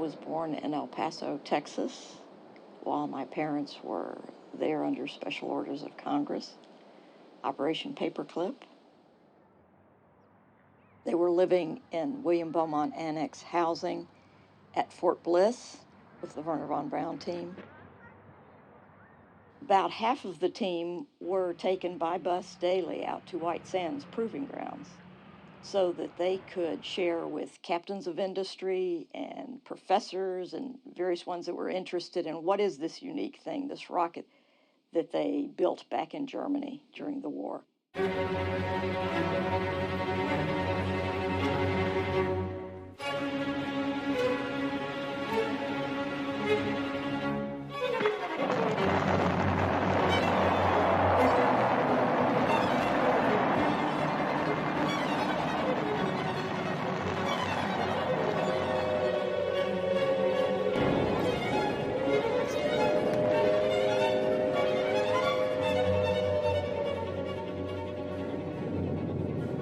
was born in El Paso, Texas, while my parents were there under special orders of Congress, Operation Paperclip. They were living in William Beaumont Annex housing at Fort Bliss with the Werner von Braun team. About half of the team were taken by bus daily out to White Sands Proving Grounds so that they could share with captains of industry and professors and various ones that were interested in what is this unique thing, this rocket that they built back in Germany during the war.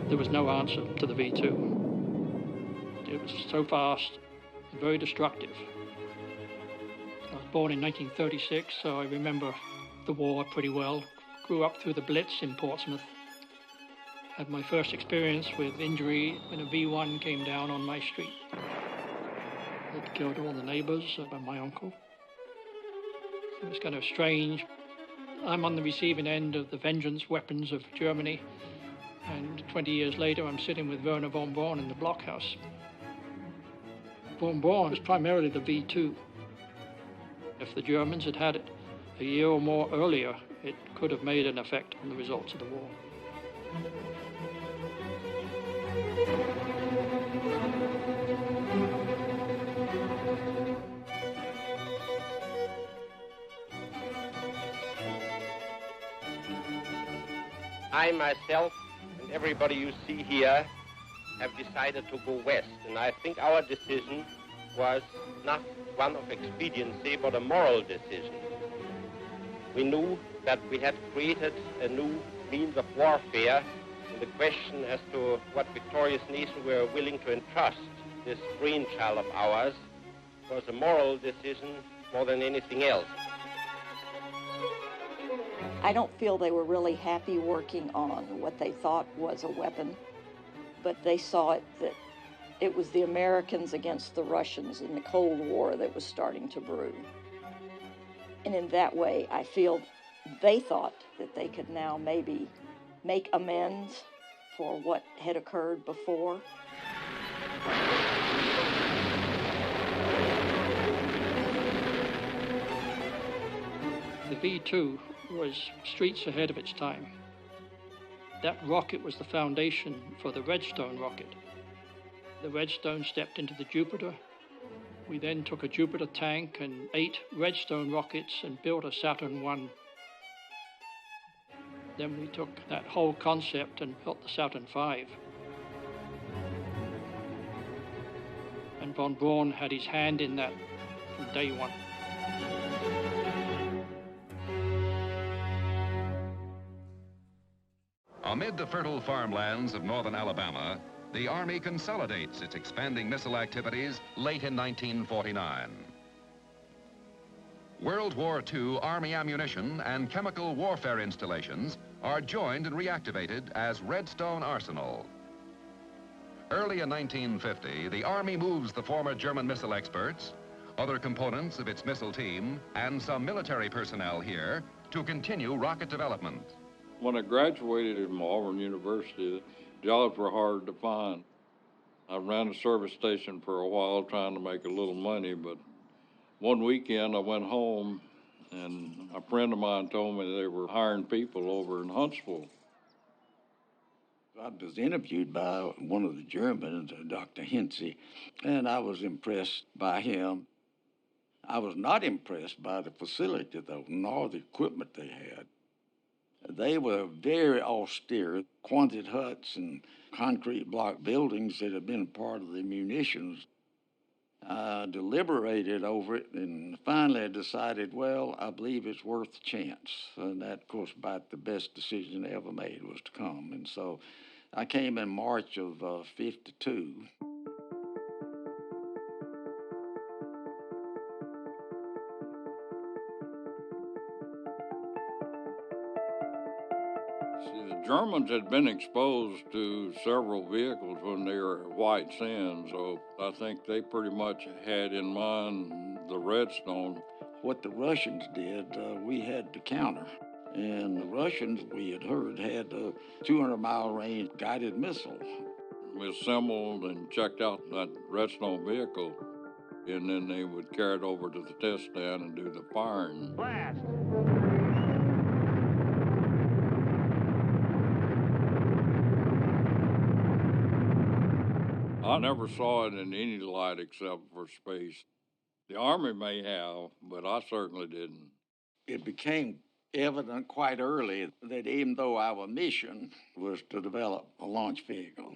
There was no answer to the V2. It was so fast and very destructive. I was born in 1936, so I remember the war pretty well. Grew up through the Blitz in Portsmouth. Had my first experience with injury when a V1 came down on my street. It killed all the neighbors and my uncle. It was kind of strange. I'm on the receiving end of the vengeance weapons of Germany. And 20 years later, I'm sitting with Werner von Braun in the blockhouse. Von Braun was primarily the V2. If the Germans had had it a year or more earlier, it could have made an effect on the results of the war. I myself and everybody you see here have decided to go west, and I think our decision was not one of expediency, but a moral decision. We knew that we had created a new means of warfare, and the question as to what victorious nation we were willing to entrust this brainchild of ours was a moral decision more than anything else. I don't feel they were really happy working on what they thought was a weapon, but they saw it that it was the Americans against the Russians in the Cold War that was starting to brew. And in that way, I feel they thought that they could now maybe make amends for what had occurred before. The V2 was streets ahead of its time. That rocket was the foundation for the Redstone rocket. The Redstone stepped into the Jupiter. We then took a Jupiter tank and 8 Redstone rockets and built a Saturn I. Then we took that whole concept and built the Saturn V. And von Braun had his hand in that from day one. Amid the fertile farmlands of northern Alabama, the Army consolidates its expanding missile activities late in 1949. World War II Army ammunition and chemical warfare installations are joined and reactivated as Redstone Arsenal. Early in 1950, the Army moves the former German missile experts, other components of its missile team, and some military personnel here to continue rocket development. When I graduated from Auburn University, jobs were hard to find. I ran a service station for a while trying to make a little money, but one weekend I went home and a friend of mine told me they were hiring people over in Huntsville. I was interviewed by one of the Germans, Dr. Hintze, and I was impressed by him. I was not impressed by the facility, though, nor the equipment they had. They were very austere, quonset huts and concrete block buildings that had been part of the munitions. I deliberated over it and finally I decided, well, I believe it's worth a chance. And that, of course, about the best decision I ever made was to come. And so I came in March of '52. See, the Germans had been exposed to several vehicles when they were at White Sands, so I think they pretty much had in mind the Redstone. What the Russians did, we had to counter. And the Russians, we had heard, had a 200-mile range guided missile. We assembled and checked out that Redstone vehicle, and then they would carry it over to the test stand and do the firing. Blast! I never saw it in any light except for space. The Army may have, but I certainly didn't. It became evident quite early that even though our mission was to develop a launch vehicle,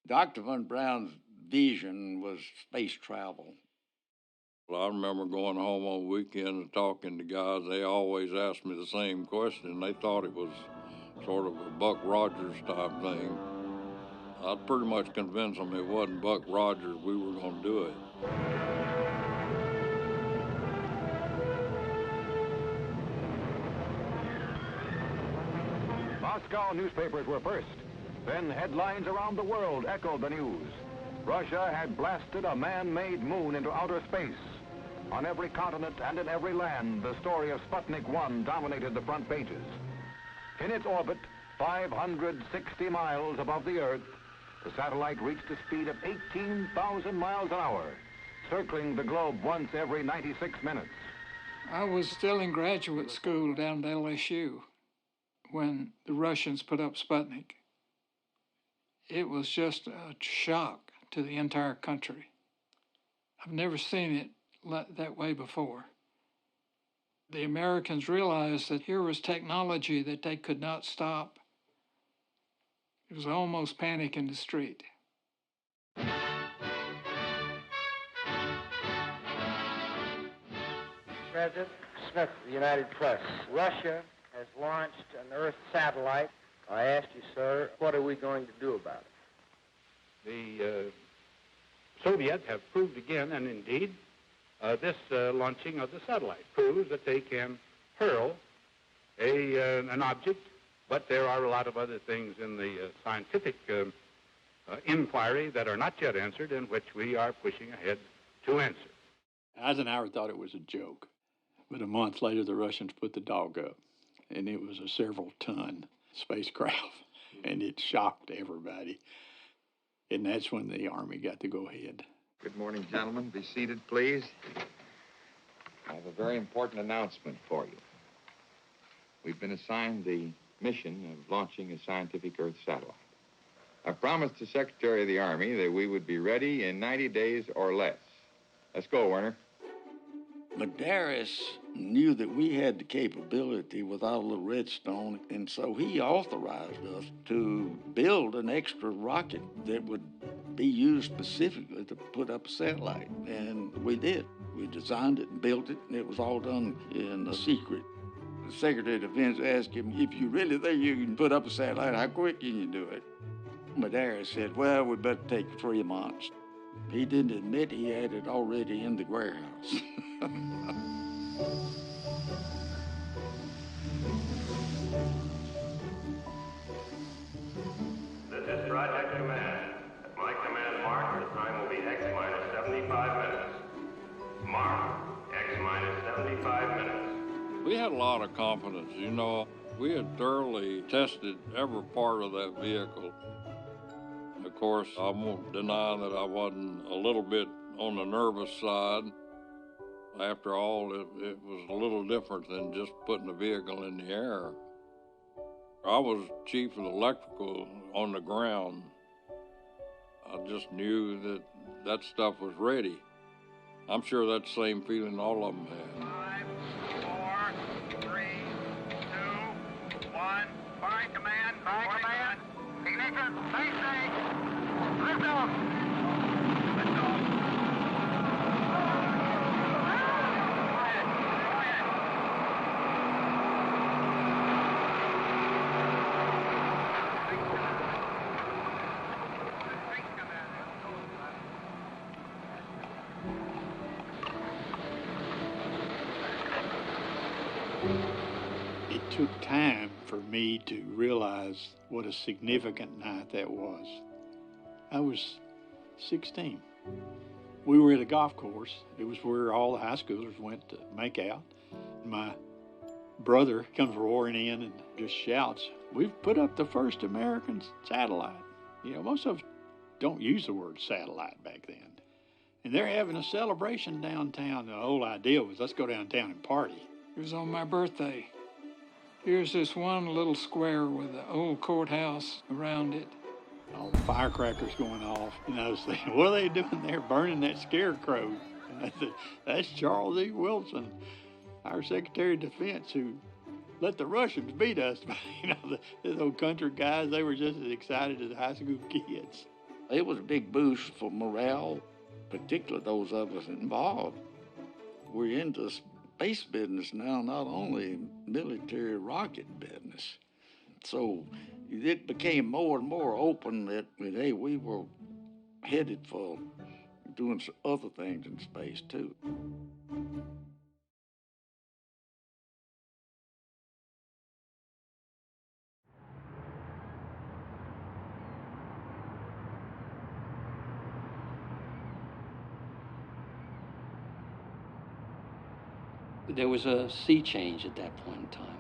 Dr. Von Braun's vision was space travel. Well, I remember going home on weekends and talking to guys. They always asked me the same question. They thought it was sort of a Buck Rogers type thing. I'd pretty much convince them it wasn't Buck Rogers. We were going to do it. Moscow newspapers were first. Then headlines around the world echoed the news. Russia had blasted a man-made moon into outer space. On every continent and in every land, the story of Sputnik 1 dominated the front pages. In its orbit, 560 miles above the Earth, the satellite reached a speed of 18,000 miles an hour, circling the globe once every 96 minutes. I was still in graduate school down at LSU when the Russians put up Sputnik. It was just a shock to the entire country. I've never seen it that way before. The Americans realized that here was technology that they could not stop. It was almost panic in the street. President Smith of the United Press, Russia has launched an Earth satellite. I asked you, sir, what are we going to do about it? The Soviets have proved again, and indeed, this launching of the satellite proves that they can hurl an object, but there are a lot of other things in the scientific inquiry that are not yet answered and which we are pushing ahead to answer. Eisenhower thought it was a joke, but a month later the Russians put the dog up, and it was a several-ton spacecraft, and it shocked everybody. And that's when the Army got to go ahead. Good morning, gentlemen. Be seated, please. I have a very important announcement for you. We've been assigned the mission of launching a scientific Earth satellite. I promised the Secretary of the Army that we would be ready in 90 days or less. Let's go, Werner. MEDARIS knew that we had the capability with our little Redstone, and so he authorized us to build an extra rocket that would be used specifically to put up a satellite, and we did. We designed it and built it, and it was all done in a secret. The Secretary of Defense asked him, if you really think you can put up a satellite, how quick can you do it? MEDARIS said, well, we better take 3 months. He didn't admit he had it already in the warehouse. This is Project Command. At my command mark, the time will be X minus 75 minutes. Mark, X minus 75 minutes. We had a lot of confidence, you know. We had thoroughly tested every part of that vehicle. Of course, I won't deny that I wasn't a little bit on the nervous side. After all, it was a little different than just putting a vehicle in the air. I was chief of electrical on the ground. I just knew that that stuff was ready. I'm sure that's the same feeling all of them had. 5, 4, 3, 2, 1. Fire command. Fire command. Ignition. Stay. Lift off. Lift off. It took time for me to realize what a significant night that was. I was 16. We were at a golf course. It was where all the high schoolers went to make out. My brother comes roaring in and just shouts, "We've put up the first American satellite." You know, most of us don't use the word satellite back then. And they're having a celebration downtown. The whole idea was, let's go downtown and party. It was on my birthday. Here's this one little square with the old courthouse around it. All the firecrackers going off. And I was thinking, what are they doing there burning that scarecrow? And I said, that's Charles E. Wilson, our Secretary of Defense, who let the Russians beat us. You know, the old country guys, they were just as excited as high school kids. It was a big boost for morale, particularly those of us involved. We're into space business now, not only military rocket business. So it became more and more open that, hey, we were headed for doing some other things in space too. There was a sea change at that point in time.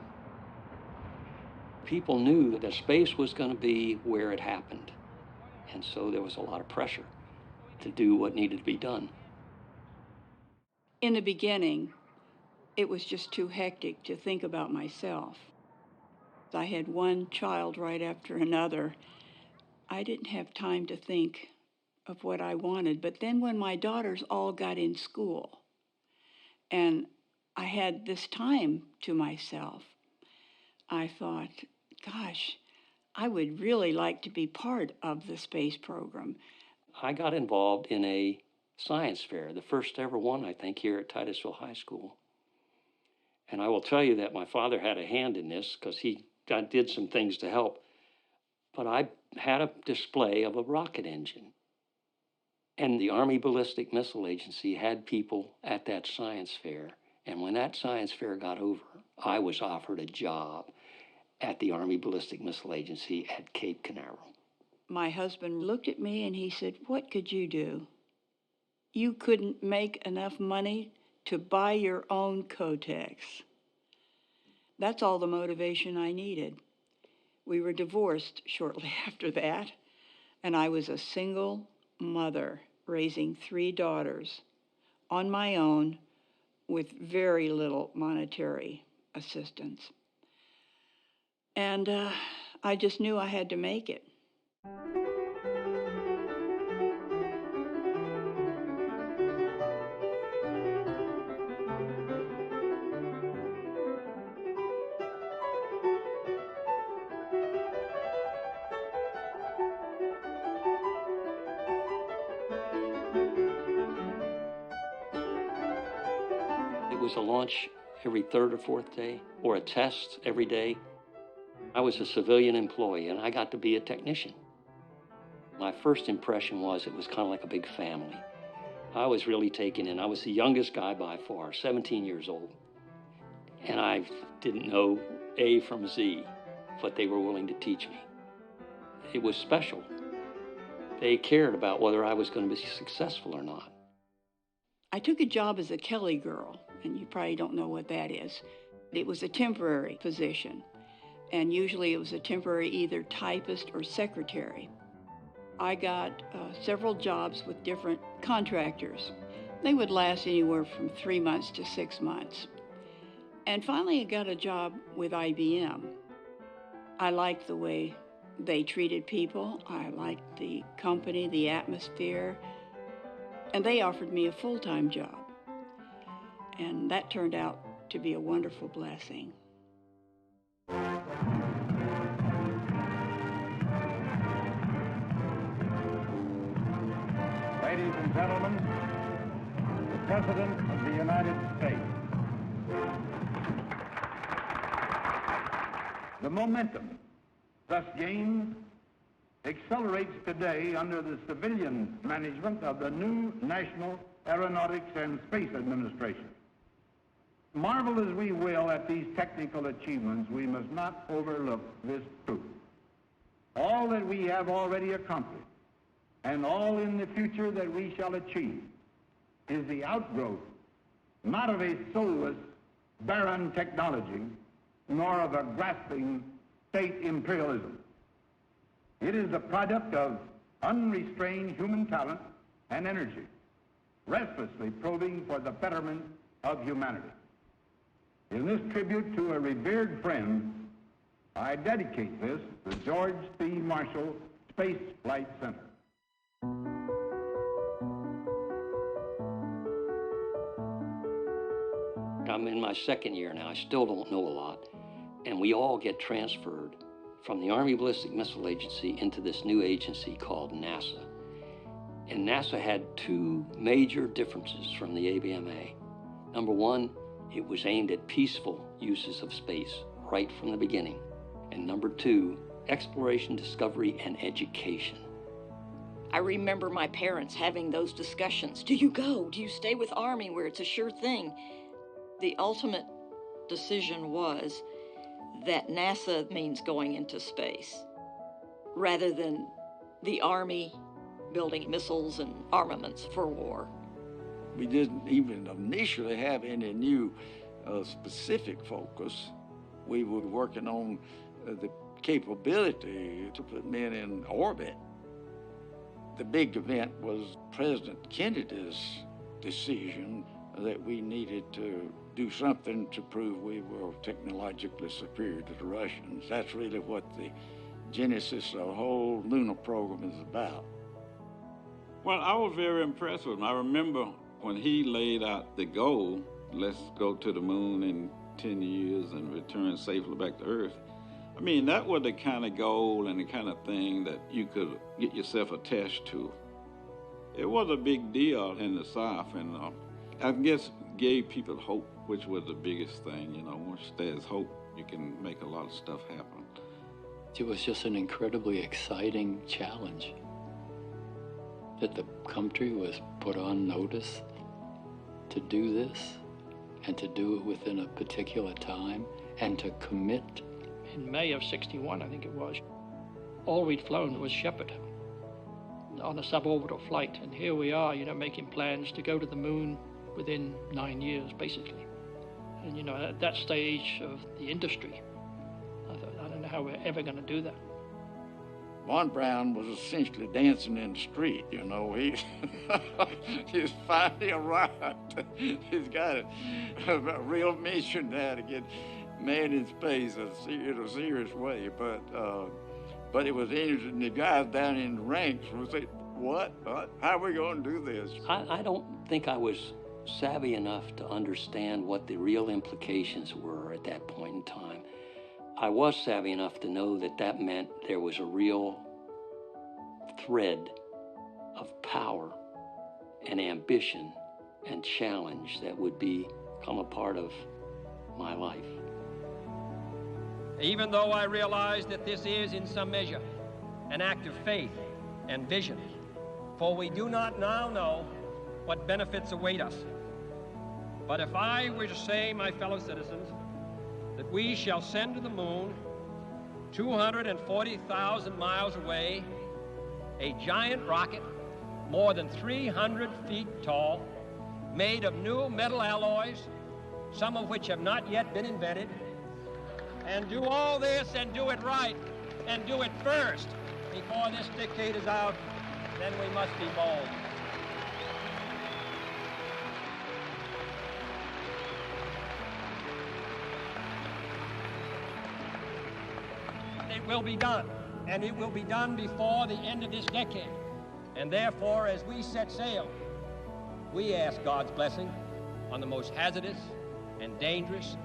People knew that space was going to be where it happened. And so there was a lot of pressure to do what needed to be done. In the beginning, it was just too hectic to think about myself. I had one child right after another. I didn't have time to think of what I wanted. But then when my daughters all got in school, and I had this time to myself, I thought, gosh, I would really like to be part of the space program. I got involved in a science fair, the first ever one, I think, here at Titusville High School. And I will tell you that my father had a hand in this because he did some things to help. But I had a display of a rocket engine. And the Army Ballistic Missile Agency had people at that science fair. And when that science fair got over, I was offered a job at the Army Ballistic Missile Agency at Cape Canaveral. My husband looked at me and he said, what could you do? You couldn't make enough money to buy your own Kotex. That's all the motivation I needed. We were divorced shortly after that, and I was a single mother raising 3 daughters on my own with very little monetary assistance. And I just knew I had to make it. It was a launch every 3rd or 4th day, or a test every day. I was a civilian employee, and I got to be a technician. My first impression was it was kind of like a big family. I was really taken in. I was the youngest guy by far, 17 years old. And I didn't know A from Z, but they were willing to teach me. It was special. They cared about whether I was going to be successful or not. I took a job as a Kelly girl, and you probably don't know what that is. It was a temporary position, and usually it was a temporary either typist or secretary. I got several jobs with different contractors. They would last anywhere from 3 months to 6 months. And finally I got a job with IBM. I liked the way they treated people. I liked the company, the atmosphere, and they offered me a full-time job. And that turned out to be a wonderful blessing. Ladies and gentlemen, the President of the United States. The momentum thus gained accelerates today under the civilian management of the new National Aeronautics and Space Administration. Marvel as we will at these technical achievements, we must not overlook this truth. All that we have already accomplished, and all in the future that we shall achieve, is the outgrowth not of a soulless, barren technology, nor of a grasping state imperialism. It is the product of unrestrained human talent and energy, restlessly probing for the betterment of humanity. In this tribute to a revered friend, I dedicate this to George C. Marshall Space Flight Center. I'm in my second year now. I still don't know a lot. And we all get transferred from the Army Ballistic Missile Agency into this new agency called NASA. And NASA had two major differences from the ABMA. Number one, it was aimed at peaceful uses of space right from the beginning. And number two, exploration, discovery, and education. I remember my parents having those discussions. Do you go? Do you stay with Army where it's a sure thing? The ultimate decision was that NASA means going into space rather than the Army building missiles and armaments for war. We didn't even initially have any new specific focus. We were working on the capability to put men in orbit. The big event was President Kennedy's decision that we needed to do something to prove we were technologically superior to the Russians. That's really what the genesis of the whole lunar program is about. Well, I was very impressed with him. I remember when he laid out the goal, let's go to the moon in 10 years and return safely back to Earth. I mean, that was the kind of goal and the kind of thing that you could get yourself attached to. It was a big deal in the South, and I guess gave people hope, which was the biggest thing. You know, once there's hope, you can make a lot of stuff happen. It was just an incredibly exciting challenge that the country was put on notice to do this and to do it within a particular time and to commit. In May of '61, I think it was, all we'd flown was Shepard on a suborbital flight. And here we are, you know, making plans to go to the moon within 9 years, basically. And, you know, at that stage of the industry, I thought, I don't know how we're ever going to do that. Von Braun was essentially dancing in the street, you know. He's finally arrived. He's got a real mission now to get man in space in a serious way. But it was interesting. The guys down in the ranks were saying, what? How are we going to do this? I don't think I was savvy enough to understand what the real implications were at that point in time. I was savvy enough to know that that meant there was a real thread of power and ambition and challenge that would become a part of my life. Even though I realize that this is, in some measure, an act of faith and vision, for we do not now know what benefits await us. But if I were to say, my fellow citizens, that we shall send to the moon, 240,000 miles away, a giant rocket more than 300 feet tall, made of new metal alloys, some of which have not yet been invented, and do all this and do it right and do it first before this decade is out, then we must be bold. It will be done, and it will be done before the end of this decade. And therefore, as we set sail, we ask God's blessing on the most hazardous and dangerous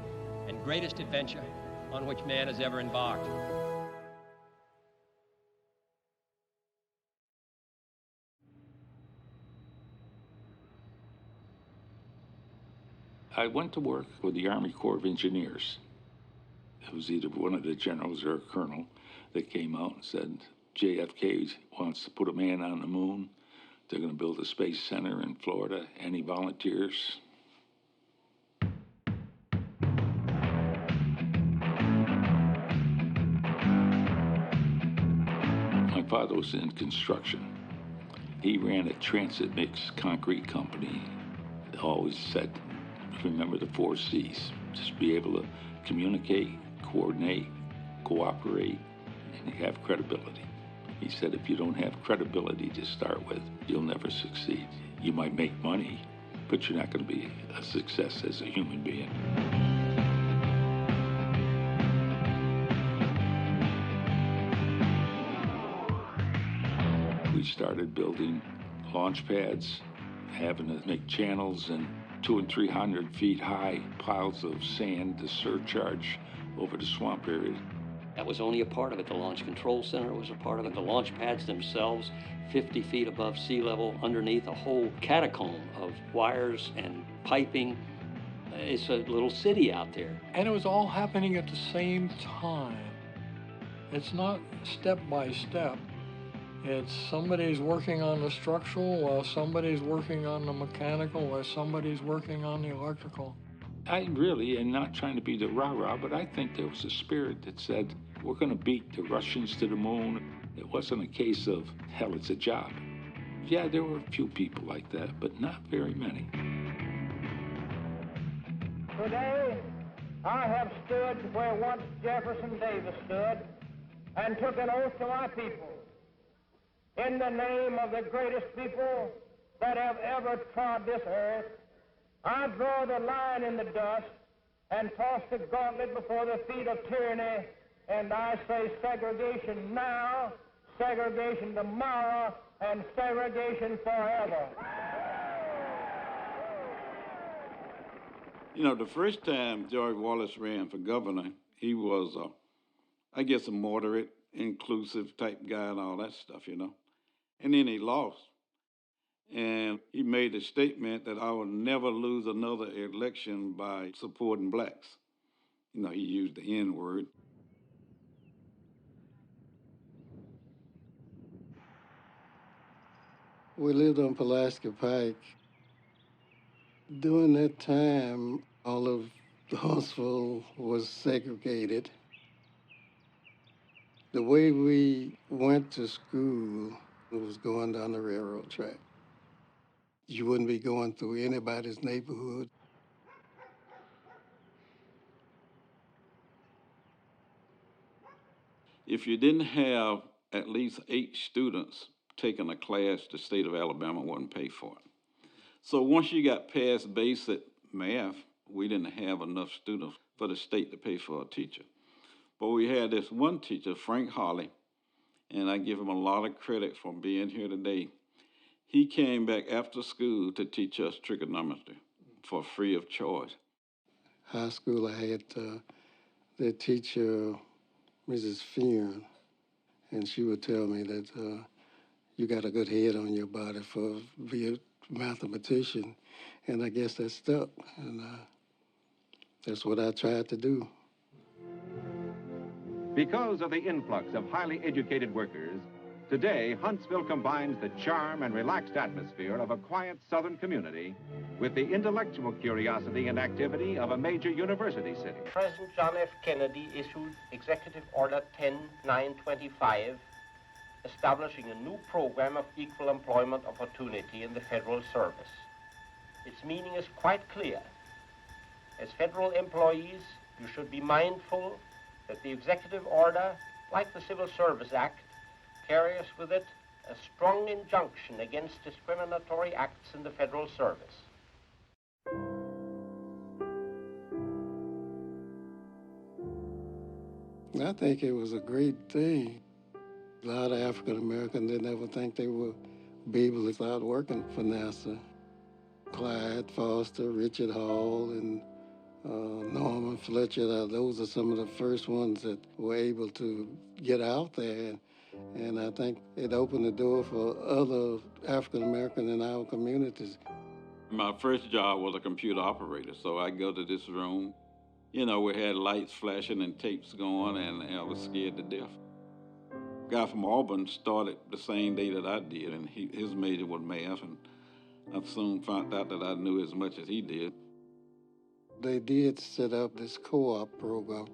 and greatest adventure on which man has ever embarked. I went to work with the Army Corps of Engineers. It was either one of the generals or a colonel that came out and said, JFK wants to put a man on the moon. They're going to build a space center in Florida. Any volunteers? My father was in construction. He ran a transit mix concrete company. He always said, remember the 4 C's. Just be able to communicate, coordinate, cooperate, and have credibility. He said if you don't have credibility to start with, you'll never succeed. You might make money, but you're not going to be a success as a human being. We started building launch pads, having to make channels and 200 and 300 feet high piles of sand to surcharge over the swamp area. That was only a part of it. The Launch Control Center was a part of it. The launch pads themselves, 50 feet above sea level, underneath a whole catacomb of wires and piping. It's a little city out there. And it was all happening at the same time. It's not step by step. It's somebody's working on the structural while somebody's working on the mechanical while somebody's working on the electrical. I really am not trying to be the rah-rah, but I think there was a spirit that said, we're going to beat the Russians to the moon. It wasn't a case of, hell, it's a job. Yeah, there were a few people like that, but not very many. Today, I have stood where once Jefferson Davis stood and took an oath to my people. In the name of the greatest people that have ever trod this earth, I draw the line in the dust and toss the gauntlet before the feet of tyranny, and I say segregation now, segregation tomorrow, and segregation forever. You know, the first time George Wallace ran for governor, he was, I guess, a moderate, inclusive type guy and all that stuff, you know. And then he lost. And he made a statement that I will never lose another election by supporting blacks. You know, he used the N-word. We lived on Pulaski Pike. During that time, all of Huntsville was segregated. The way we went to school was going down the railroad track. You wouldn't be going through anybody's neighborhood. If you didn't have at least 8 students taking a class, the state of Alabama wouldn't pay for it. So once you got past basic math, we didn't have enough students for the state to pay for a teacher. But we had this one teacher, Frank Harley, and I give him a lot of credit for being here today. He came back after school to teach us trigonometry for free of charge. High school, I had the teacher, Mrs. Fearn, and she would tell me that you got a good head on your body for being a mathematician, and I guess that stuck, and that's what I tried to do. Because of the influx of highly educated workers, today Huntsville combines the charm and relaxed atmosphere of a quiet southern community with the intellectual curiosity and activity of a major university city. President John F. Kennedy issued Executive Order 10925, establishing a new program of equal employment opportunity in the federal service. Its meaning is quite clear. As federal employees, you should be mindful that the executive order, like the Civil Service Act, carries with it a strong injunction against discriminatory acts in the federal service. I think it was a great thing. A lot of African Americans didn't ever think they would be able to start working for NASA. Clyde Foster, Richard Hall, and Norman Fletcher, those are some of the first ones that were able to get out there. And I think it opened the door for other African Americans in our communities. My first job was a computer operator, so I go to this room. You know, we had lights flashing and tapes going, and I was scared to death. A guy from Auburn started the same day that I did, and his major was math, and I soon found out that I knew as much as he did. They did set up this co-op program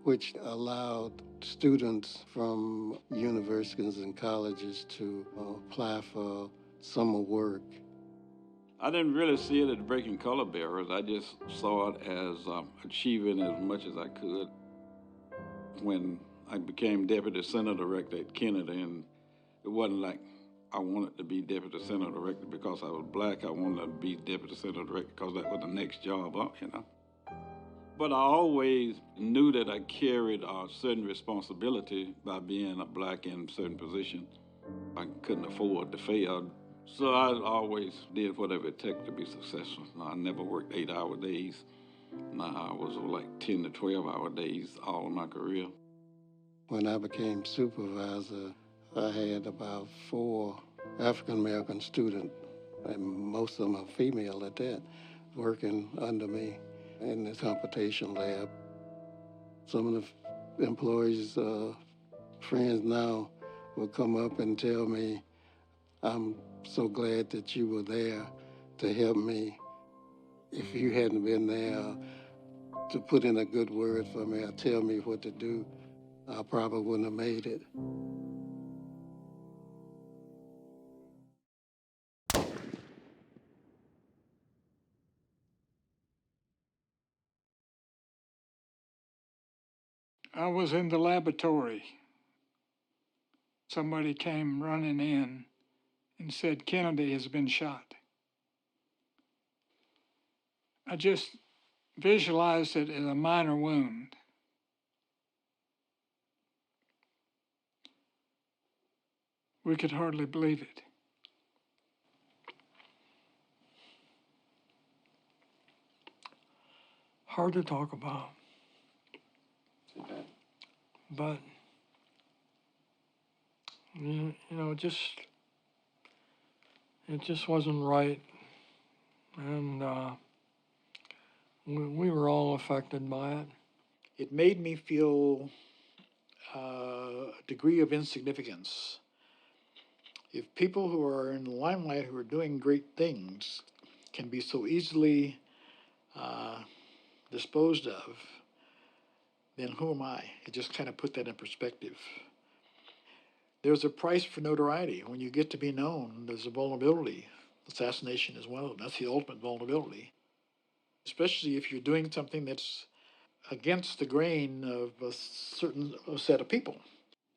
which allowed students from universities and colleges to apply for summer work. I didn't really see it as breaking color barriers. I just saw it as achieving as much as I could. When I became Deputy Center Director at Kennedy, and it wasn't like I wanted to be Deputy Center Director because I was black. I wanted to be Deputy Center Director because that was the next job up, you know. But I always knew that I carried a certain responsibility by being a black in certain positions. I couldn't afford to fail. So I always did whatever it took to be successful. I never worked 8-hour days. My hours were like 10 to 12-hour days all of my career. When I became supervisor, I had about 4 African-American students, and most of them are female at that, working under me in the computation lab. Some of the employees, friends now, will come up and tell me, I'm so glad that you were there to help me. If you hadn't been there to put in a good word for me or tell me what to do, I probably wouldn't have made it. I was in the laboratory. Somebody came running in and said, Kennedy has been shot. I just visualized it as a minor wound. We could hardly believe it. Hard to talk about. But, you know, it just wasn't right. And we were all affected by it. It made me feel a degree of insignificance. If people who are in the limelight, who are doing great things, can be so easily disposed of, then who am I? It just kind of put that in perspective. There's a price for notoriety. When you get to be known, there's a vulnerability. Assassination is one of them. That's the ultimate vulnerability. Especially if you're doing something that's against the grain of a certain set of people.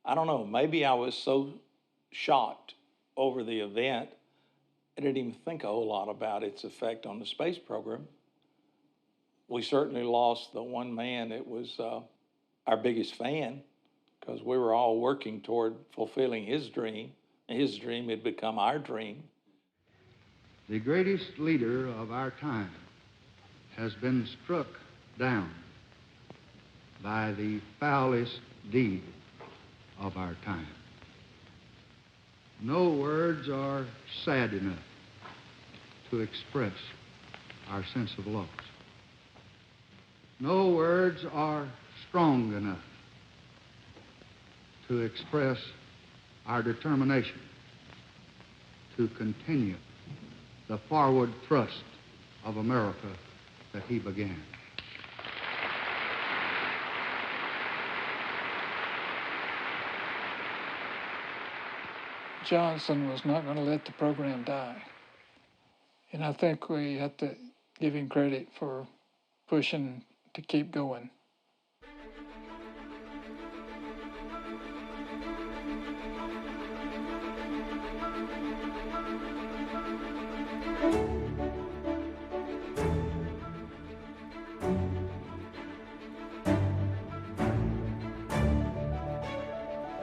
I don't know, maybe I was so shocked over the event, I didn't even think a whole lot about its effect on the space program. We certainly lost the one man that was our biggest fan, because we were all working toward fulfilling his dream. His dream had become our dream. The greatest leader of our time has been struck down by the foulest deed of our time. No words are sad enough to express our sense of loss. No words are strong enough to express our determination to continue the forward thrust of America that he began. Johnson was not going to let the program die. And I think we have to give him credit for pushing to keep going.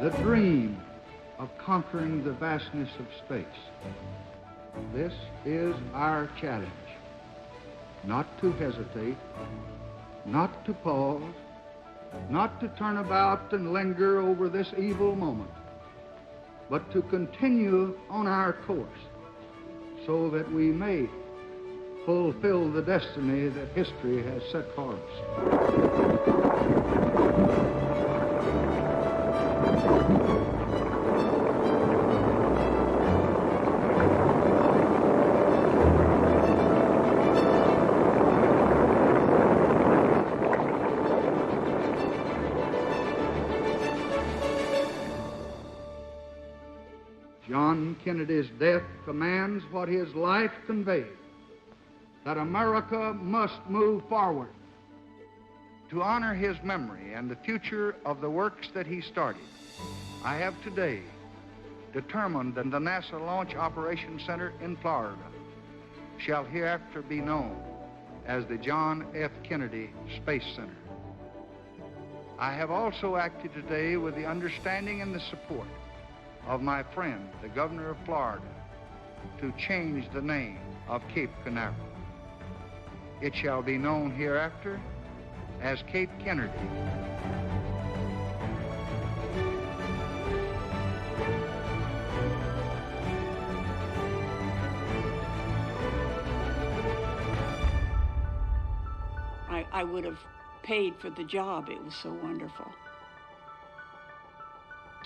The dream of conquering the vastness of space. This is our challenge. Not to hesitate, not to pause, not to turn about and linger over this evil moment, but to continue on our course so that we may fulfill the destiny that history has set for us. John Kennedy's death commands what his life conveyed, that America must move forward. To honor his memory and the future of the works that he started, I have today determined that the NASA Launch Operations Center in Florida shall hereafter be known as the John F. Kennedy Space Center. I have also acted today with the understanding and the support of my friend, the Governor of Florida, to change the name of Cape Canaveral. It shall be known hereafter as Cape Kennedy. I would have paid for the job. It was so wonderful.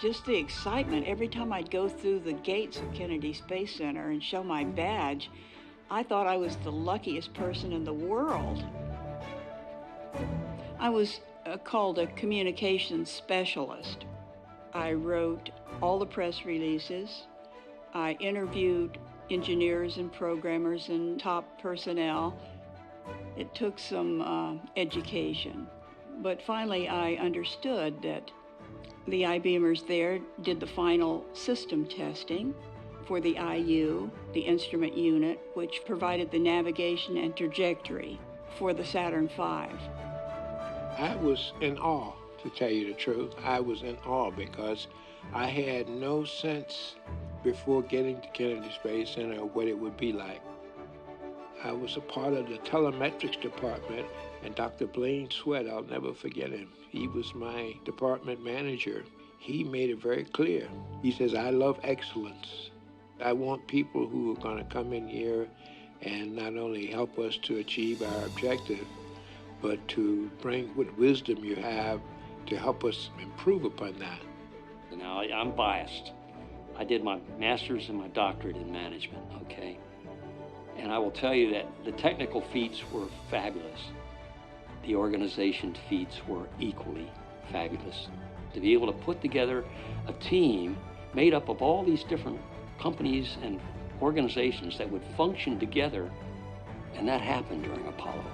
Just the excitement every time I'd go through the gates of Kennedy Space Center and show my badge, I thought I was the luckiest person in the world. I was called a communications specialist. I wrote all the press releases. I interviewed engineers and programmers and top personnel. It took some education, but finally I understood that the I-beamers there did the final system testing for the IU, the instrument unit, which provided the navigation and trajectory for the Saturn V. I was in awe, to tell you the truth. I was in awe because I had no sense before getting to Kennedy Space Center what it would be like. I was a part of the telemetrics department, and Dr. Blaine Sweat, I'll never forget him. He was my department manager. He made it very clear. He says, I love excellence. I want people who are going to come in here and not only help us to achieve our objective, but to bring what wisdom you have to help us improve upon that. Now, I'm biased. I did my master's and my doctorate in management, okay? And I will tell you that the technical feats were fabulous. The organization feats were equally fabulous. To be able to put together a team made up of all these different companies and organizations that would function together, and that happened during Apollo.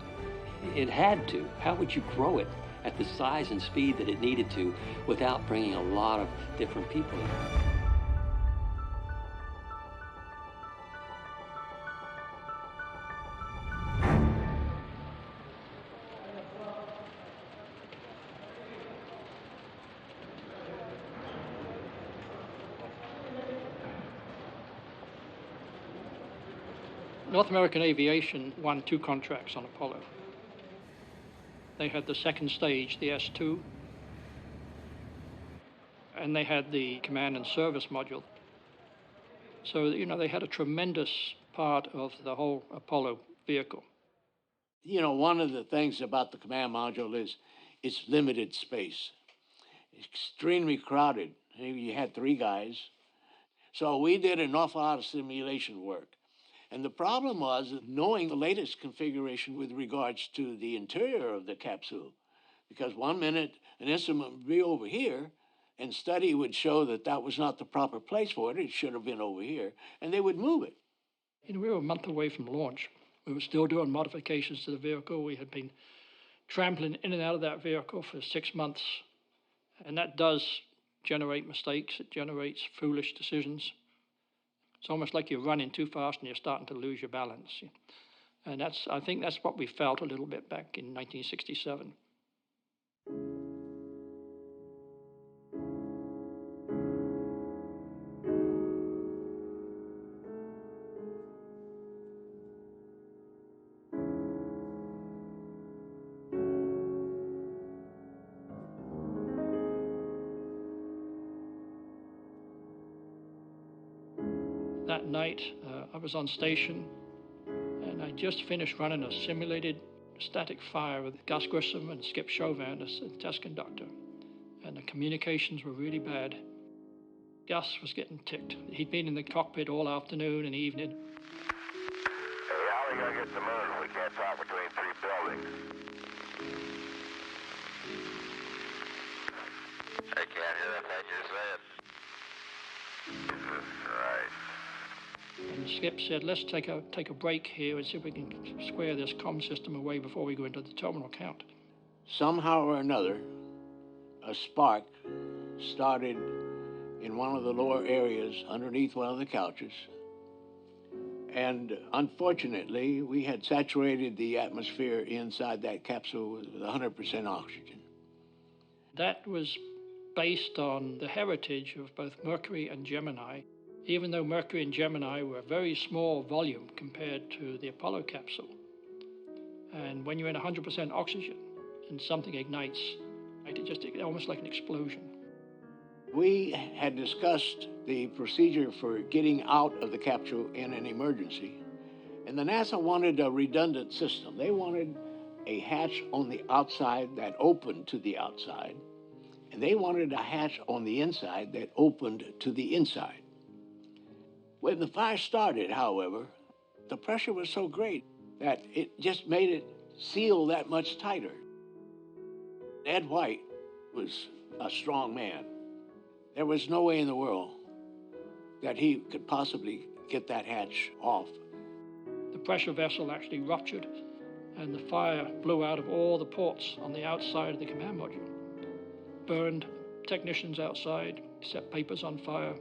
It had to. How would you grow it at the size and speed that it needed to without bringing a lot of different people in? North American Aviation won 2 contracts on Apollo. They had the second stage, the S2, and they had the command and service module. So, you know, they had a tremendous part of the whole Apollo vehicle. You know, one of the things about the command module is it's limited space. It's extremely crowded. You had 3 guys. So we did an awful lot of simulation work. And the problem was knowing the latest configuration with regards to the interior of the capsule, because one minute an instrument would be over here, and study would show that that was not the proper place for it. It should have been over here, and they would move it. You know, we were a month away from launch. We were still doing modifications to the vehicle. We had been trampling in and out of that vehicle for 6 months, and that does generate mistakes. It generates foolish decisions. It's almost like you're running too fast and you're starting to lose your balance. And I think that's what we felt a little bit back in 1967. That night, I was on station, and I just finished running a simulated static fire with Gus Grissom and Skip Chauvin as the test conductor, and the communications were really bad. Gus was getting ticked. He'd been in the cockpit all afternoon and evening. Hey, how are we gonna get to the moon? We can't talk between 3 buildings. I can't hear a thing you're saying. Christ. And Skip said, let's take a break here and see if we can square this comm system away before we go into the terminal count. Somehow or another, a spark started in one of the lower areas underneath one of the couches. And unfortunately, we had saturated the atmosphere inside that capsule with 100% oxygen. That was based on the heritage of both Mercury and Gemini, even though Mercury and Gemini were a very small volume compared to the Apollo capsule. And when you're in 100% oxygen and something ignites, it's almost like an explosion. We had discussed the procedure for getting out of the capsule in an emergency, and the NASA wanted a redundant system. They wanted a hatch on the outside that opened to the outside, and they wanted a hatch on the inside that opened to the inside. When the fire started, however, the pressure was so great that it just made it seal that much tighter. Ed White was a strong man. There was no way in the world that he could possibly get that hatch off. The pressure vessel actually ruptured, and the fire blew out of all the ports on the outside of the command module. Burned technicians outside, set papers on fire.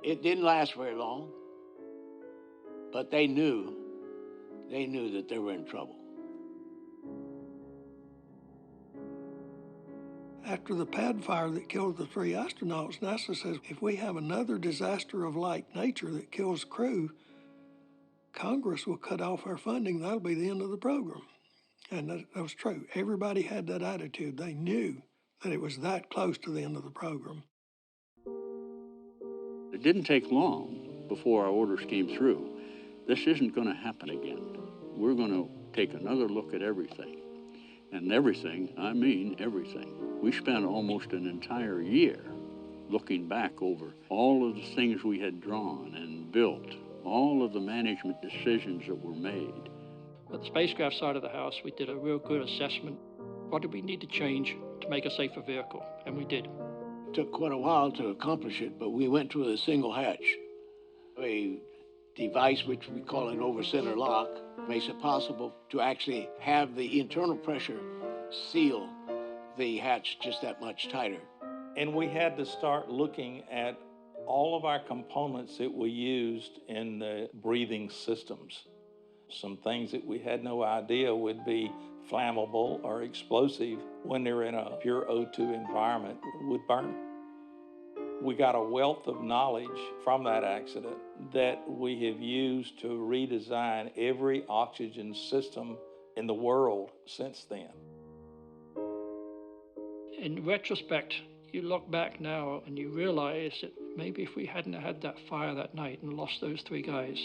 It didn't last very long, but they knew that they were in trouble. After the pad fire that killed the 3 astronauts, NASA says if we have another disaster of like nature that kills crew, Congress will cut off our funding. That'll be the end of the program. And that was true. Everybody had that attitude. They knew that it was that close to the end of the program. It didn't take long before our orders came through. This isn't going to happen again. We're going to take another look at everything. And everything, I mean everything. We spent almost an entire year looking back over all of the things we had drawn and built, all of the management decisions that were made. At the spacecraft side of the house, we did a real good assessment. What did we need to change to make a safer vehicle? And we did. It took quite a while to accomplish it, but we went to a single hatch. A device which we call an over-center lock makes it possible to actually have the internal pressure seal the hatch just that much tighter. And we had to start looking at all of our components that we used in the breathing systems. Some things that we had no idea would be flammable or explosive when they're in a pure O2 environment would burn. We got a wealth of knowledge from that accident that we have used to redesign every oxygen system in the world since then. In retrospect, you look back now and you realize that maybe if we hadn't had that fire that night and lost those 3 guys,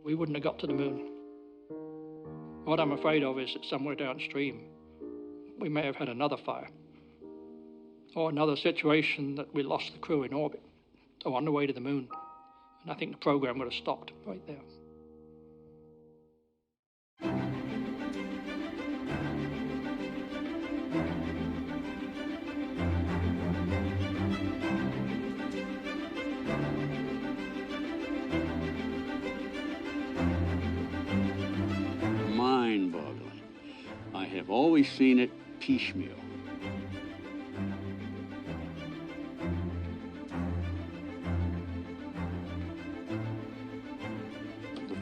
we wouldn't have got to the moon. What I'm afraid of is that somewhere downstream, we may have had another fire or another situation that we lost the crew in orbit or on the way to the moon. And I think the program would have stopped right there. Mind-boggling. I have always seen it piecemeal.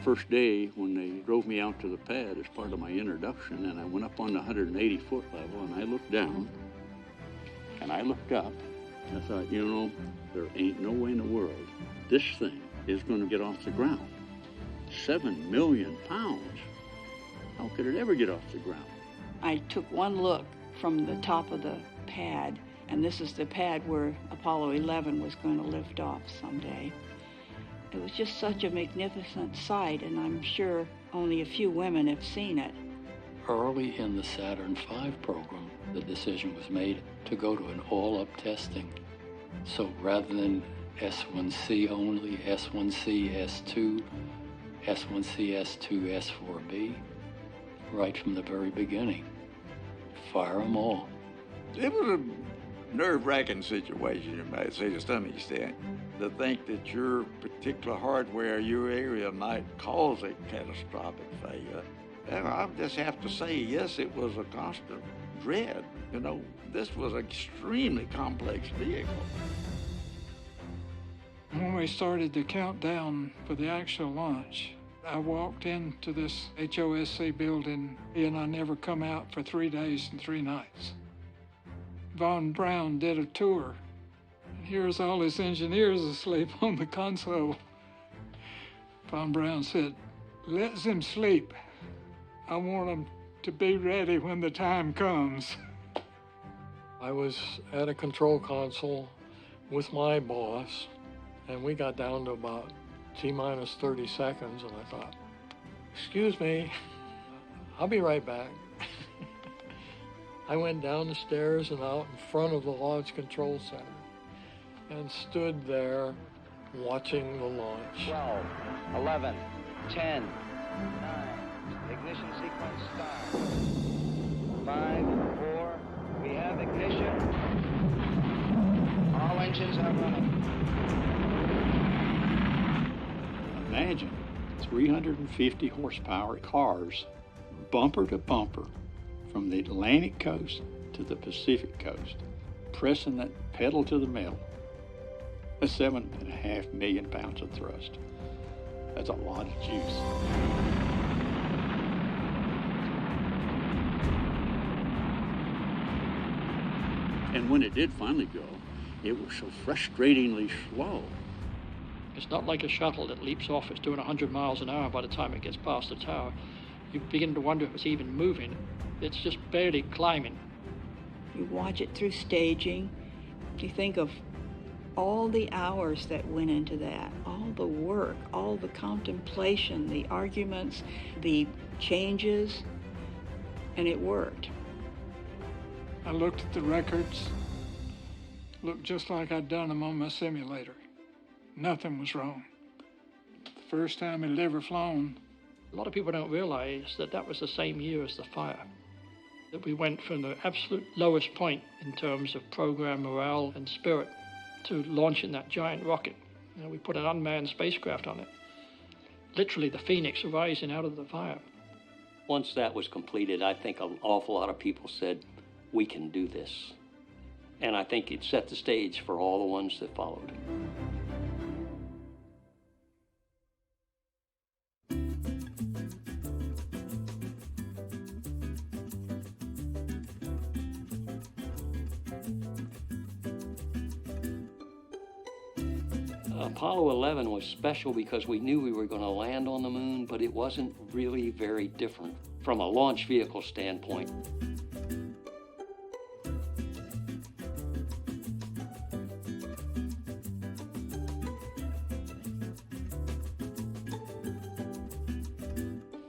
First day when they drove me out to the pad as part of my introduction, and I went up on the 180-foot level, and I looked down, and I looked up, and I thought, you know, there ain't no way in the world this thing is going to get off the ground. 7 million pounds. How could it ever get off the ground? I took one look from the top of the pad, and this is the pad where Apollo 11 was going to lift off someday. It was just such a magnificent sight, and I'm sure only a few women have seen it. Early in the Saturn V program, the decision was made to go to an all-up testing. So rather than S1C only, S1C, S2, S1C, S2, S4B, right from the very beginning. Fire them all. It was nerve-wracking situation, you might say, to some extent. To think that your particular hardware, your area, might cause a catastrophic failure. And I just have to say, yes, it was a constant dread. You know, this was an extremely complex vehicle. When we started the countdown for the actual launch, I walked into this HOSC building and I never come out for 3 days and 3 nights. Von Braun did a tour. And here's all his engineers asleep on the console. Von Braun said, "Let them sleep. I want them to be ready when the time comes." I was at a control console with my boss, and we got down to about T-minus 30 seconds, and I thought, "Excuse me, I'll be right back." I went down the stairs and out in front of the launch control center and stood there watching the launch. 12, 11, 10, 9, ignition sequence start. 5, 4, we have ignition. All engines are running. Imagine 350 horsepower cars, bumper to bumper, from the Atlantic coast to the Pacific coast, pressing that pedal to the metal. That's 7.5 million pounds of thrust. That's a lot of juice. And when it did finally go, it was so frustratingly slow. It's not like a shuttle that leaps off. It's doing 100 miles an hour by the time it gets past the tower. You begin to wonder if it's even moving. It's just barely climbing. You watch it through staging. You think of all the hours that went into that, all the work, all the contemplation, the arguments, the changes, and it worked. I looked at the records, looked just like I'd done them on my simulator. Nothing was wrong. The first time it had ever flown. A lot of people don't realize that that was the same year as the fire. That we went from the absolute lowest point in terms of program morale and spirit to launching that giant rocket. You know, we put an unmanned spacecraft on it. Literally the phoenix rising out of the fire. Once that was completed, I think an awful lot of people said, "We can do this." And I think it set the stage for all the ones that followed. Apollo 11 was special because we knew we were going to land on the moon, but it wasn't really very different from a launch vehicle standpoint.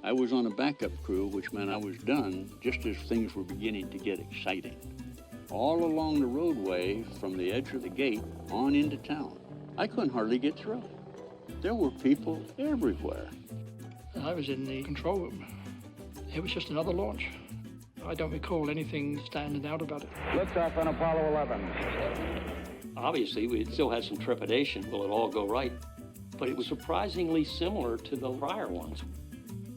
I was on a backup crew, which meant I was done just as things were beginning to get exciting. All along the roadway from the edge of the gate on into town. I couldn't hardly get through. There were people everywhere. I was in the control room. It was just another launch. I don't recall anything standing out about it. Liftoff on Apollo 11. Obviously, we still had some trepidation. Will it all go right? But it was surprisingly similar to the prior ones.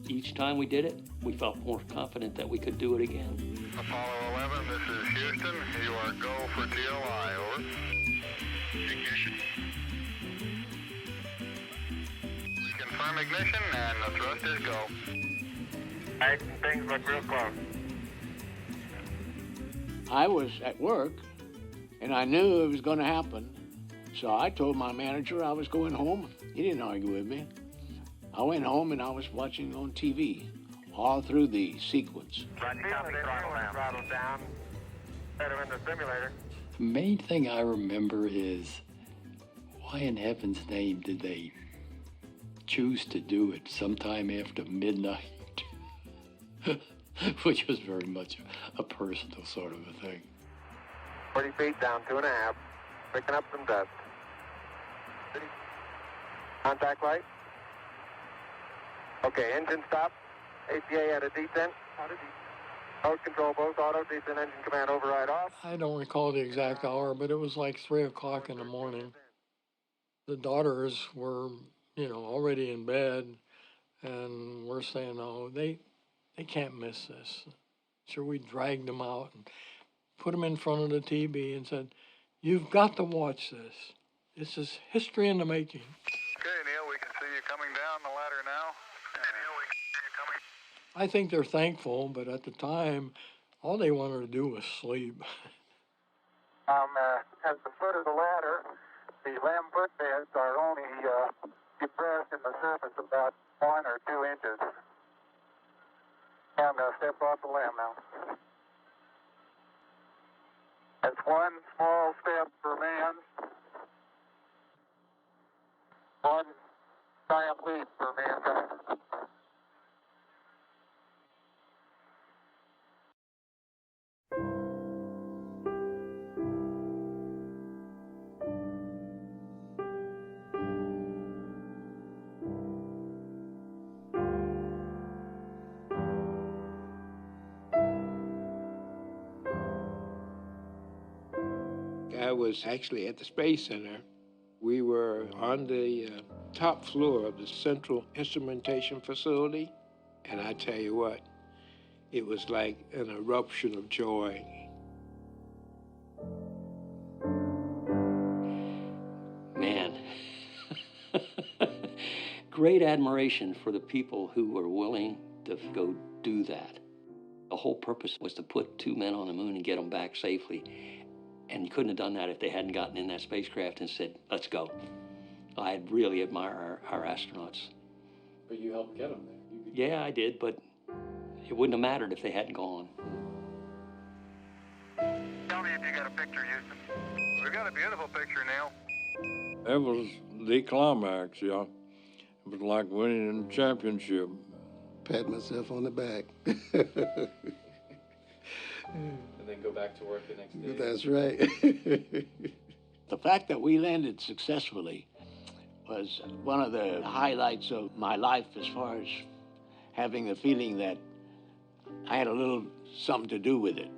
Each time we did it, we felt more confident that we could do it again. Apollo 11, this is Houston. You are go for TLI, over. Ignition. We confirm ignition, and the thrusters go. All right, things look real close. I was at work, and I knew it was going to happen. So I told my manager I was going home. He didn't argue with me. I went home and I was watching on TV all through the sequence. Throttle down. Better in the simulator. The main thing I remember is why in heaven's name did they choose to do it sometime after midnight? Which was very much a personal sort of a thing. 40 feet down, 2.5. Picking up some dust. Contact light. Okay, engine stop. APA at a descent. Mode control, both auto, descent engine command override off. I don't recall the exact hour, but it was like 3 o'clock in the morning. The daughters were, already in bed, and we're saying, oh, they can't miss this. So we dragged them out and put them in front of the TV and said, you've got to watch this. This is history in the making. Okay, Neil, we can see you coming down the ladder now. Hey, Neil, we can see you coming. I think they're thankful, but at the time, all they wanted to do was sleep. At the foot of the ladder, the lamb footbeds are only depressed in the surface about 1 or 2 inches. I'm going to step off the lamb now. That's one small step for man, one giant leap for mankind. I was actually at the Space Center. We were on the top floor of the Central Instrumentation Facility, and I tell you what, it was like an eruption of joy. Man, great admiration for the people who were willing to go do that. The whole purpose was to put 2 men on the moon and get them back safely. And you couldn't have done that if they hadn't gotten in that spacecraft and said, let's go. I really admire our astronauts. But you helped get them there. Yeah, I did, but it wouldn't have mattered if they hadn't gone. Tell me if you got a picture, Houston. We got a beautiful picture, Neil. It was the climax, yeah. It was like winning a championship. Pat myself on the back. And then go back to work the next day. That's right. The fact that we landed successfully was one of the highlights of my life as far as having the feeling that I had a little something to do with it.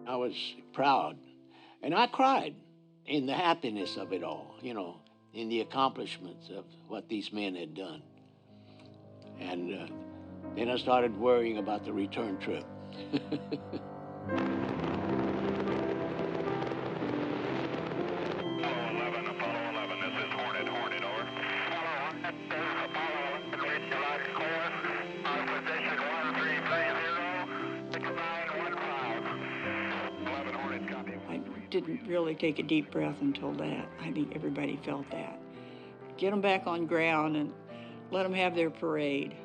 I was proud, and I cried in the happiness of it all, in the accomplishments of what these men had done. And then I started worrying about the return trip. I didn't really take a deep breath until that. I think everybody felt that. Get them back on ground and let them have their parade.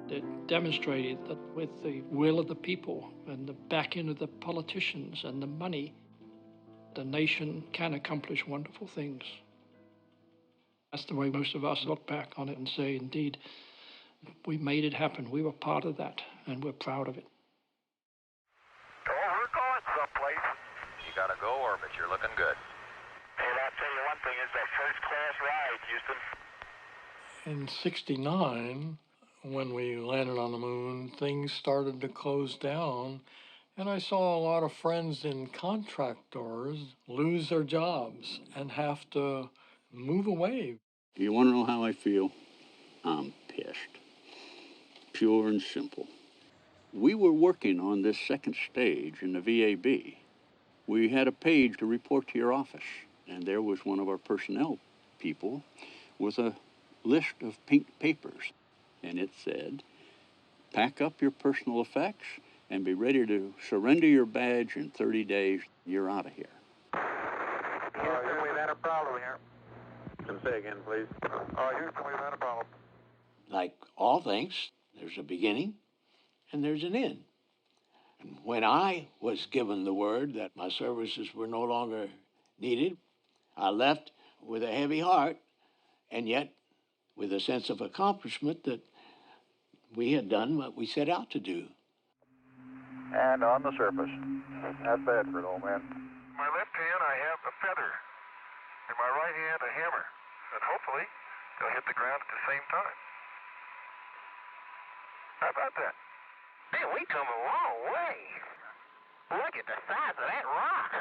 It demonstrated that with the will of the people and the backing of the politicians and the money, the nation can accomplish wonderful things. That's the way most of us look back on it and say, indeed, we made it happen. We were part of that, and we're proud of it. Oh, we're going someplace. You got to go, Orbit. You're looking good. And I'll tell you one thing, it's a first-class ride, Houston. In '69, when we landed on the moon, things started to close down, and I saw a lot of friends in contractors lose their jobs and have to move away. You want to know how I feel? I'm pissed. Pure and simple. We were working on this second stage in the VAB. We had a page to report to your office, and there was one of our personnel people with a list of pink papers. And it said, pack up your personal effects and be ready to surrender your badge in 30 days. You're out of here. Houston, we've had a problem here. Can say again, please. Houston, we've had a problem. Like all things, there's a beginning and there's an end. And when I was given the word that my services were no longer needed, I left with a heavy heart and yet with a sense of accomplishment that we had done what we set out to do. And on the surface. That's bad for an old man. My left hand, I have a feather. In my right hand a hammer, and hopefully they'll hit the ground at the same time. How about that? Man, we come a long way. Look at the size of that rock.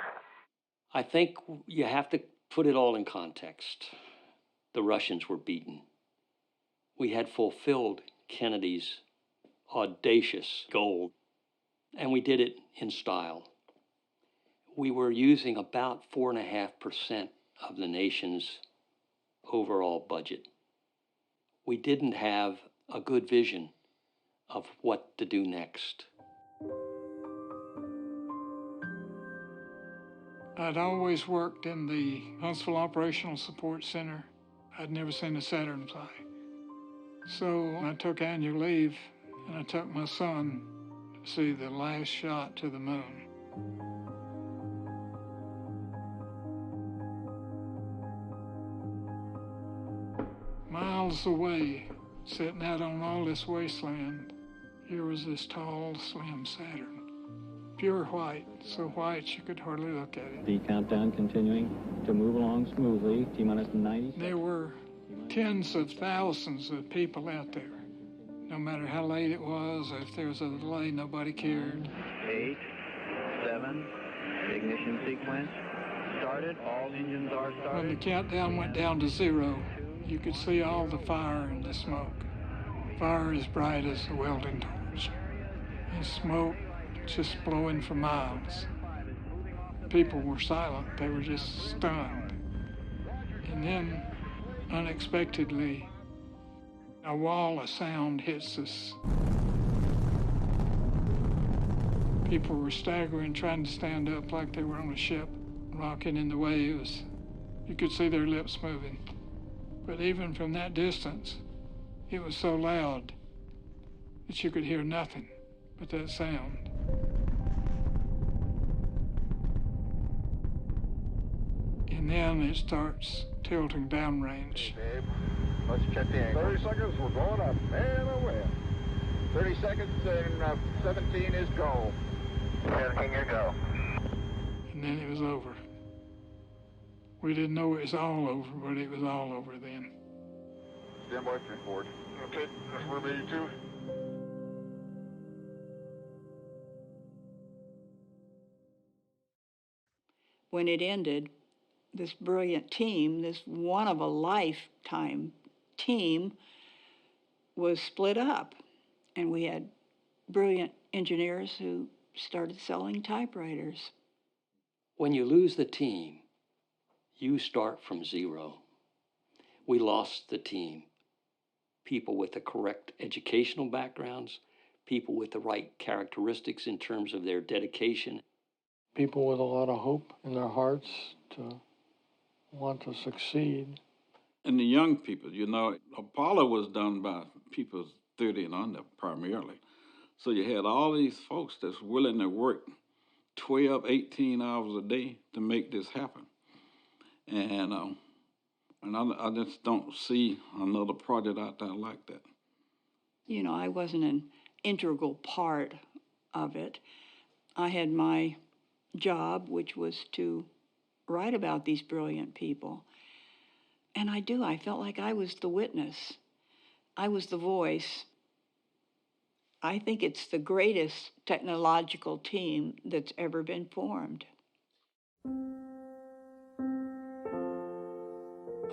I think you have to put it all in context. The Russians were beaten. We had fulfilled Kennedy's audacious goal, and we did it in style. We were using about 4.5% of the nation's overall budget. We didn't have a good vision of what to do next. I'd always worked in the Huntsville Operational Support Center. I'd never seen a Saturn fly. So I took annual leave and I took my son to see the last shot to the moon. Miles away, sitting out on all this wasteland, here was this tall, slim Saturn. Pure white, so white you could hardly look at it. The countdown continuing to move along smoothly. T-minus 90. There were tens of thousands of people out there. No matter how late it was, if there was a delay, nobody cared. 8, 7, ignition sequence started. All engines are started. When the countdown went down to 0, you could see all the fire and the smoke. Fire as bright as a welding torch. And smoke just blowing for miles. People were silent. They were just stunned. And then, unexpectedly, a wall of sound hits us. People were staggering, trying to stand up like they were on a ship, rocking in the waves. You could see their lips moving. But even from that distance, it was so loud that you could hear nothing but that sound. And then it starts tilting downrange. Hey, babe, let's check the angle. 30 seconds, we're going up and away. 30 seconds and 17 is go. 17 is go. And then it was over. We didn't know it was all over, but it was all over then. Stand by, report. Okay, that's where we to. When it ended, this brilliant team, this one-of-a-lifetime team, was split up. And we had brilliant engineers who started selling typewriters. When you lose the team, you start from 0. We lost the team. People with the correct educational backgrounds, people with the right characteristics in terms of their dedication. People with a lot of hope in their hearts to want to succeed. And the young people, you know, Apollo was done by people 30 and under primarily. So you had all these folks that's willing to work 12, 18 hours a day to make this happen. And I just don't see another project out there like that. You know, I wasn't an integral part of it. I had my job, which was to write about these brilliant people. And I felt like I was the witness. I was the voice. I think it's the greatest technological team that's ever been formed.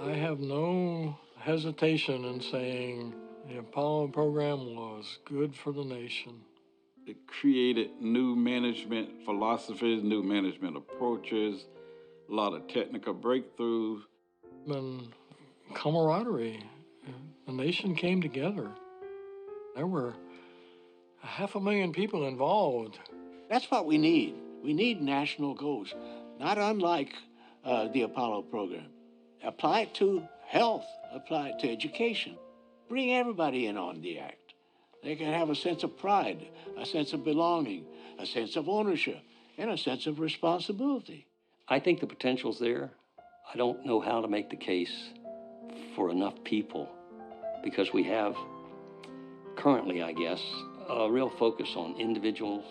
I have no hesitation in saying the Apollo program was good for the nation. It created new management philosophies, new management approaches, a lot of technical breakthroughs. And camaraderie. The nation came together. There were 500,000 people involved. That's what we need. We need national goals, not unlike the Apollo program. Apply it to health, apply it to education. Bring everybody in on the act. They can have a sense of pride, a sense of belonging, a sense of ownership, and a sense of responsibility. I think the potential's there. I don't know how to make the case for enough people because we have currently, I guess, a real focus on individuals.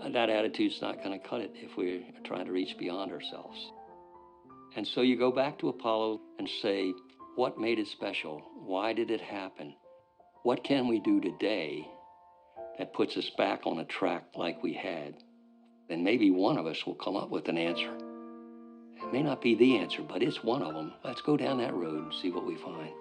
That attitude's not going to cut it if we're trying to reach beyond ourselves. And so you go back to Apollo and say, what made it special? Why did it happen? What can we do today that puts us back on a track like we had? Then maybe one of us will come up with an answer. It may not be the answer, but it's one of them. Let's go down that road and see what we find.